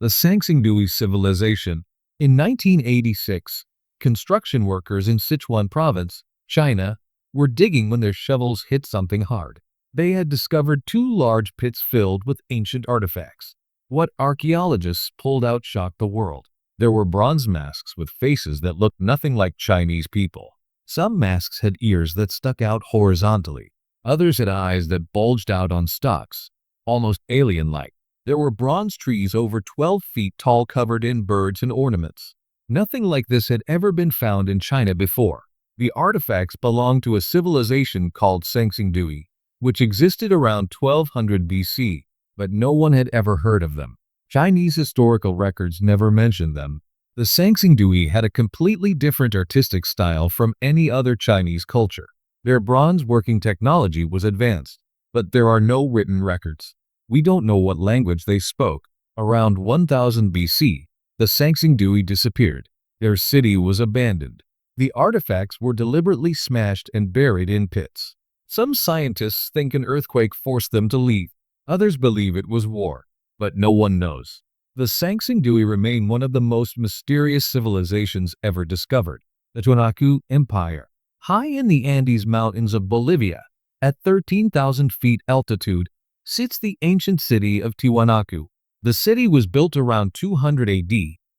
The Sangsingdui civilization. In 1986, construction workers in Sichuan province, China, were digging when their shovels hit something hard. They had discovered two large pits filled with ancient artifacts. What archaeologists pulled out shocked the world. There were bronze masks with faces that looked nothing like Chinese people. Some masks had ears that stuck out horizontally. Others had eyes that bulged out on stalks, almost alien-like. There were bronze trees over 12 feet tall covered in birds and ornaments. Nothing like this had ever been found in China before. The artifacts belonged to a civilization called Sangsingdui, which existed around 1200 BC, but no one had ever heard of them. Chinese historical records never mentioned them. The Sangsingdui had a completely different artistic style from any other Chinese culture. Their bronze working technology was advanced, but there are no written records. We don't know what language they spoke. Around 1000 BC, the Sangsingdui disappeared. Their city was abandoned. The artifacts were deliberately smashed and buried in pits. Some scientists think an earthquake forced them to leave. Others believe it was war, but no one knows. The Sangsingdui remain one of the most mysterious civilizations ever discovered. The Tiwanaku Empire. High in the Andes Mountains of Bolivia, at 13,000 feet altitude, sits the ancient city of Tiwanaku. The city was built around 200 AD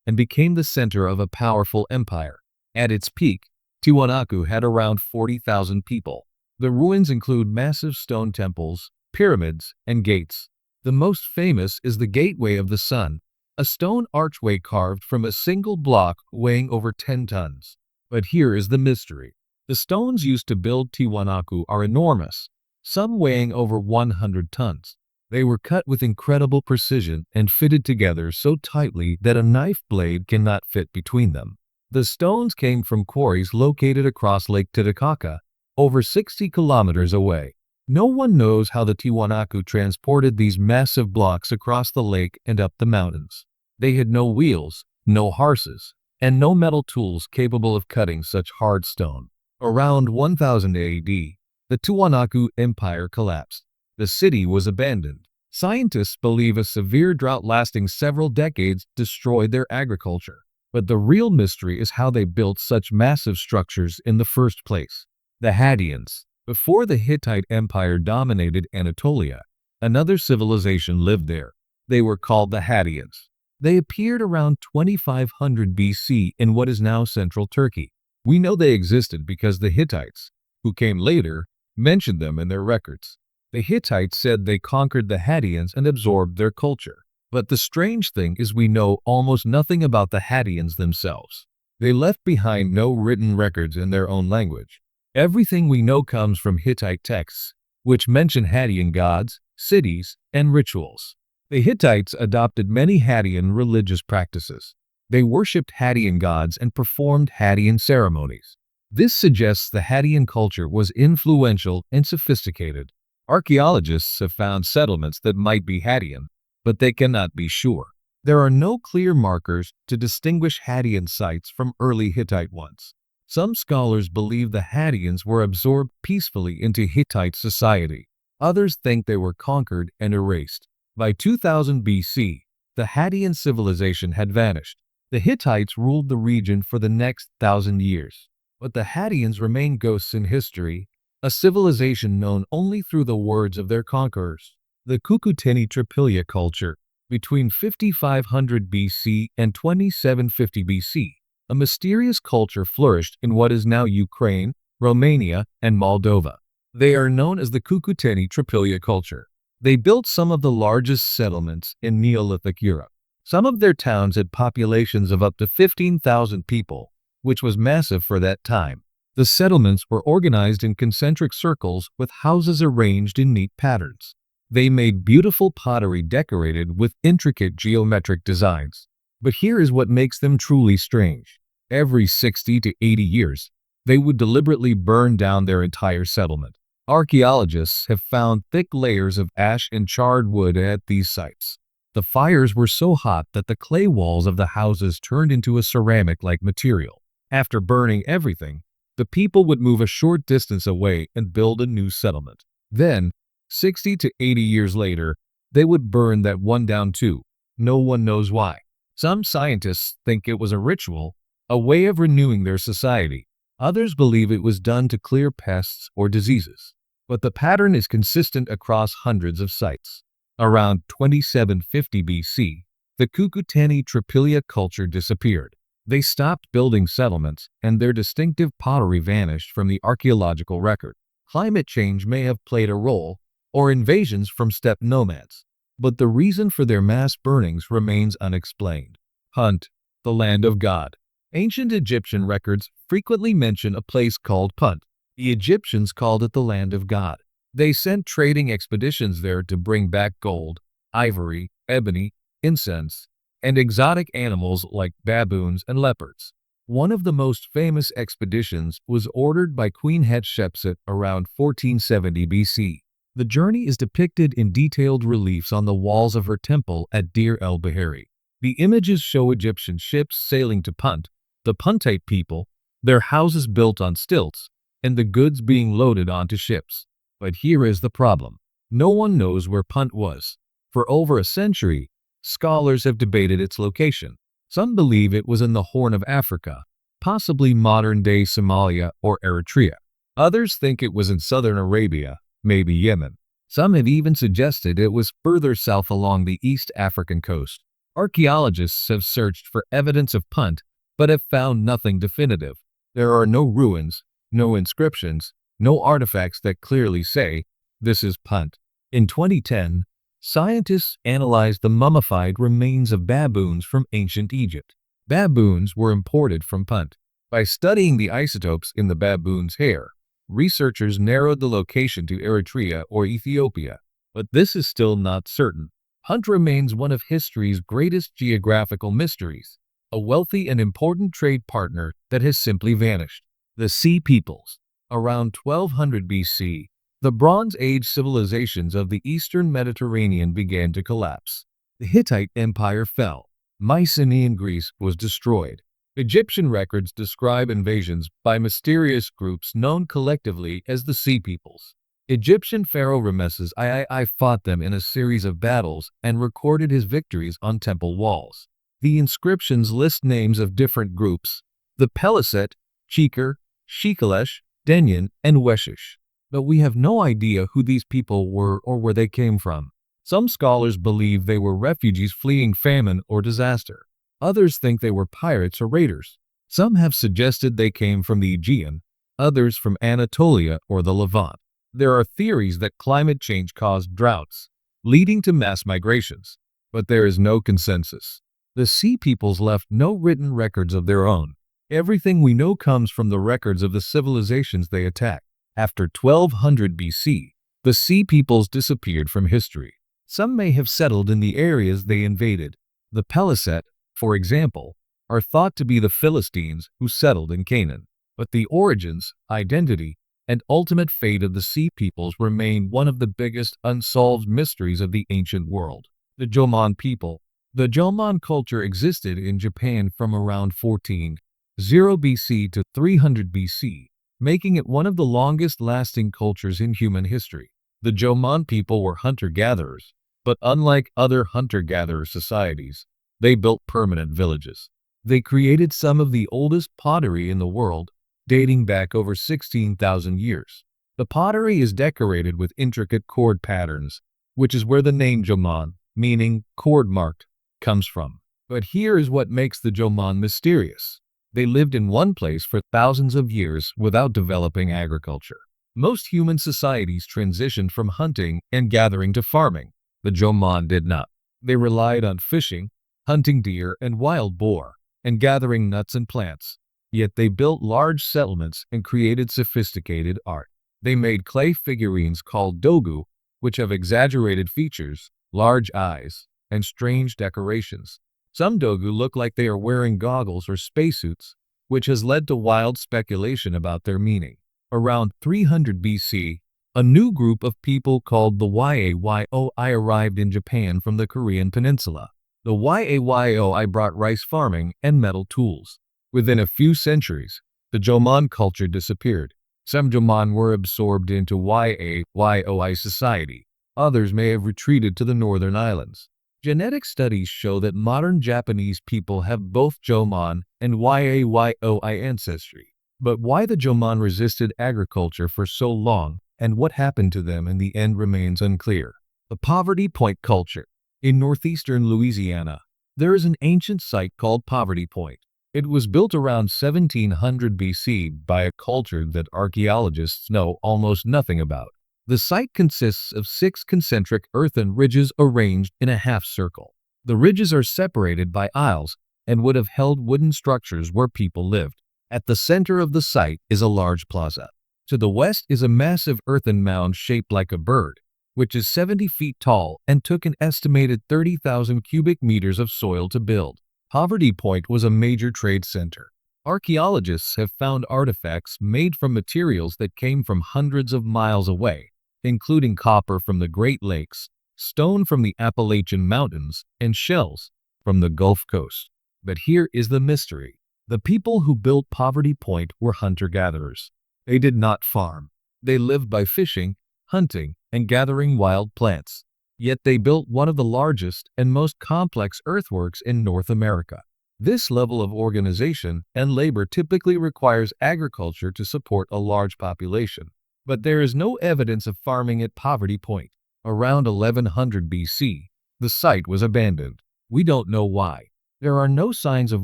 and became the center of a powerful empire. At its peak, Tiwanaku had around 40,000 people. The ruins include massive stone temples, pyramids, and gates. The most famous is the Gateway of the Sun, a stone archway carved from a single block weighing over 10 tons. But here is the mystery. The stones used to build Tiwanaku are enormous, some weighing over 100 tons. They were cut with incredible precision and fitted together so tightly that a knife blade cannot fit between them. The stones came from quarries located across Lake Titicaca, over 60 kilometers away. No one knows how the Tiwanaku transported these massive blocks across the lake and up the mountains. They had no wheels, no horses, and no metal tools capable of cutting such hard stone. Around 1000 AD, the Tiwanaku Empire collapsed. The city was abandoned. Scientists believe a severe drought lasting several decades destroyed their agriculture. But the real mystery is how they built such massive structures in the first place. The Hadeans. Before the Hittite Empire dominated Anatolia, another civilization lived there. They were called the Hadeans. They appeared around 2500 BC in what is now central Turkey. We know they existed because the Hittites, who came later, mentioned them in their records. The Hittites said they conquered the Hadeans and absorbed their culture. But the strange thing is we know almost nothing about the Hadeans themselves. They left behind no written records in their own language. Everything we know comes from Hittite texts, which mention Hadean gods, cities, and rituals. The Hittites adopted many Hadean religious practices. They worshipped Hadean gods and performed Hadean ceremonies. This suggests the Hadean culture was influential and sophisticated. Archaeologists have found settlements that might be Hadean, but they cannot be sure. There are no clear markers to distinguish Hadean sites from early Hittite ones. Some scholars believe the Hadeans were absorbed peacefully into Hittite society. Others think they were conquered and erased. By 2000 BC, the Hadean civilization had vanished. The Hittites ruled the region for the next 1,000 years. But the Hadeans remain ghosts in history, a civilization known only through the words of their conquerors. The Cucuteni Tripilya culture. Between 5500 BC and 2750 BC, a mysterious culture flourished in what is now Ukraine, Romania, and Moldova. They are known as the Cucuteni Tripilya culture. They built some of the largest settlements in Neolithic Europe. Some of their towns had populations of up to 15,000 people, which was massive for that time. The settlements were organized in concentric circles with houses arranged in neat patterns. They made beautiful pottery decorated with intricate geometric designs. But here is what makes them truly strange. Every 60 to 80 years, they would deliberately burn down their entire settlement. Archaeologists have found thick layers of ash and charred wood at these sites. The fires were so hot that the clay walls of the houses turned into a ceramic-like material. After burning everything, the people would move a short distance away and build a new settlement. Then, 60 to 80 years later, they would burn that one down too. no one knows why. Some scientists think it was a ritual, a way of renewing their society. Others believe it was done to clear pests or diseases. But the pattern is consistent across hundreds of sites. Around 2750 BC, the Cucuteni Tripilia culture disappeared. They stopped building settlements, and their distinctive pottery vanished from the archaeological record. Climate change may have played a role, or invasions from steppe nomads. But the reason for their mass burnings remains unexplained. Punt, the land of God. Ancient Egyptian records frequently mention a place called Punt. The Egyptians called it the land of God. They sent trading expeditions there to bring back gold, ivory, ebony, incense, and exotic animals like baboons and leopards. One of the most famous expeditions was ordered by Queen Hatshepsut around 1470 BC. The journey is depicted in detailed reliefs on the walls of her temple at Deir el-Bahari. The images show Egyptian ships sailing to Punt, the Puntite people, their houses built on stilts, and the goods being loaded onto ships. But here is the problem. No one knows where Punt was. For over a century, scholars have debated its location. Some believe it was in the Horn of Africa, possibly modern-day Somalia or Eritrea. Others think it was in southern Arabia, maybe Yemen. Some have even suggested it was further south along the East African coast. Archaeologists have searched for evidence of Punt, but have found nothing definitive. There are no ruins, no inscriptions, no artifacts that clearly say, this is Punt. In 2010, scientists analyzed the mummified remains of baboons from ancient Egypt. Baboons were imported from Punt. By studying the isotopes in the baboon's hair, researchers narrowed the location to Eritrea or Ethiopia. But this is still not certain. Punt remains one of history's greatest geographical mysteries, a wealthy and important trade partner that has simply vanished. The Sea Peoples. Around 1200 BC, the Bronze Age civilizations of the eastern Mediterranean began to collapse. The Hittite Empire fell. Mycenaean Greece was destroyed. Egyptian records describe invasions by mysterious groups known collectively as the Sea Peoples. Egyptian pharaoh Ramesses II fought them in a series of battles and recorded his victories on temple walls. The inscriptions list names of different groups: the Peliset, Chikar, Shikalesh, Denyen, and Weshish. But we have no idea who these people were or where they came from. Some scholars believe they were refugees fleeing famine or disaster. Others think they were pirates or raiders. Some have suggested they came from the Aegean, others from Anatolia or the Levant. There are theories that climate change caused droughts, leading to mass migrations, but there is no consensus. The Sea Peoples left no written records of their own. Everything we know comes from the records of the civilizations they attacked. After 1200 BC, the Sea Peoples disappeared from history. Some may have settled in the areas they invaded. The Peliset, for example, are thought to be the Philistines who settled in Canaan. But the origins, identity, and ultimate fate of the Sea Peoples remain one of the biggest unsolved mysteries of the ancient world. The Jomon people. The Jomon culture existed in Japan from around 1400 BC to 300 BC, making it one of the longest-lasting cultures in human history. The Jomon people were hunter-gatherers, but unlike other hunter-gatherer societies, they built permanent villages. They created some of the oldest pottery in the world, dating back over 16,000 years. The pottery is decorated with intricate cord patterns, which is where the name Jomon, meaning cord-marked, comes from. But here is what makes the Jomon mysterious. They lived in one place for thousands of years without developing agriculture. Most human societies transitioned from hunting and gathering to farming. The Jomon did not. They relied on fishing, hunting deer and wild boar, and gathering nuts and plants. Yet they built large settlements and created sophisticated art. They made clay figurines called dogu, which have exaggerated features, large eyes, and strange decorations. Some dogu look like they are wearing goggles or spacesuits, which has led to wild speculation about their meaning. Around 300 BC, a new group of people called the Yayoi arrived in Japan from the Korean peninsula. The Yayoi brought rice farming and metal tools. Within a few centuries, the Jomon culture disappeared. Some Jomon were absorbed into Yayoi society. Others may have retreated to the northern islands. Genetic studies show that modern Japanese people have both Jomon and Yayoi ancestry. But why the Jomon resisted agriculture for so long and what happened to them in the end remains unclear. The Poverty Point Culture. In northeastern Louisiana, there is an ancient site called Poverty Point. It was built around 1700 BC by a culture that archaeologists know almost nothing about. The site consists of 6 concentric earthen ridges arranged in a half circle. The ridges are separated by aisles and would have held wooden structures where people lived. At the center of the site is a large plaza. To the west is a massive earthen mound shaped like a bird, which is 70 feet tall and took an estimated 30,000 cubic meters of soil to build. Poverty Point was a major trade center. Archaeologists have found artifacts made from materials that came from hundreds of miles away, including copper from the Great Lakes, stone from the Appalachian Mountains, and shells from the Gulf Coast. But here is the mystery. The people who built Poverty Point were hunter-gatherers. They did not farm. They lived by fishing, hunting, and gathering wild plants. Yet they built one of the largest and most complex earthworks in North America. This level of organization and labor typically requires agriculture to support a large population. But there is no evidence of farming at Poverty Point. Around 1100 BC, the site was abandoned. We don't know why. There are no signs of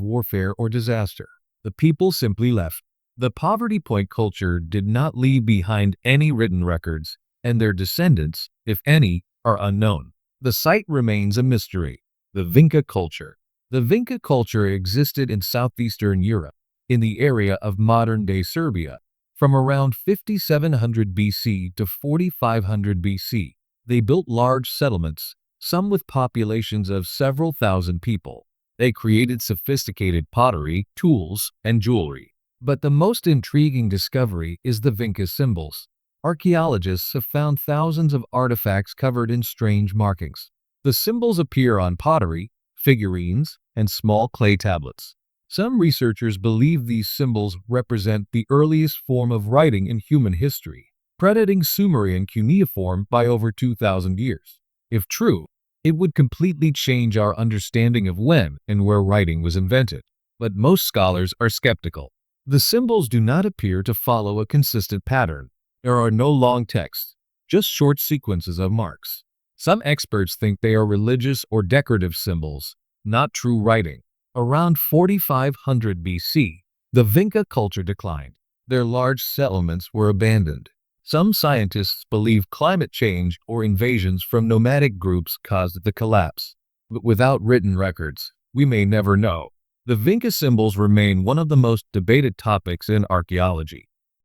warfare or disaster. The people simply left. The Poverty Point culture did not leave behind any written records, and their descendants, if any, are unknown. The site remains a mystery. The Vinca culture. The Vinca culture existed in southeastern Europe, in the area of modern-day Serbia, from around 5700 BC to 4500 BC. They built large settlements, some with populations of several thousand people. They created sophisticated pottery, tools, and jewelry. But the most intriguing discovery is the Vinca symbols. Archaeologists have found thousands of artifacts covered in strange markings. The symbols appear on pottery, figurines, and small clay tablets. Some researchers believe these symbols represent the earliest form of writing in human history, predating Sumerian cuneiform by over 2,000 years. If true, it would completely change our understanding of when and where writing was invented. But most scholars are skeptical. The symbols do not appear to follow a consistent pattern. There are no long texts, just short sequences of marks. Some experts think they are religious or decorative symbols, not true writing. Around 4500 BC, the Vinca culture declined. Their large settlements were abandoned. Some scientists believe climate change or invasions from nomadic groups caused the collapse. But without written records, we may never know. The Vinca symbols remain one of the most debated topics in archaeology.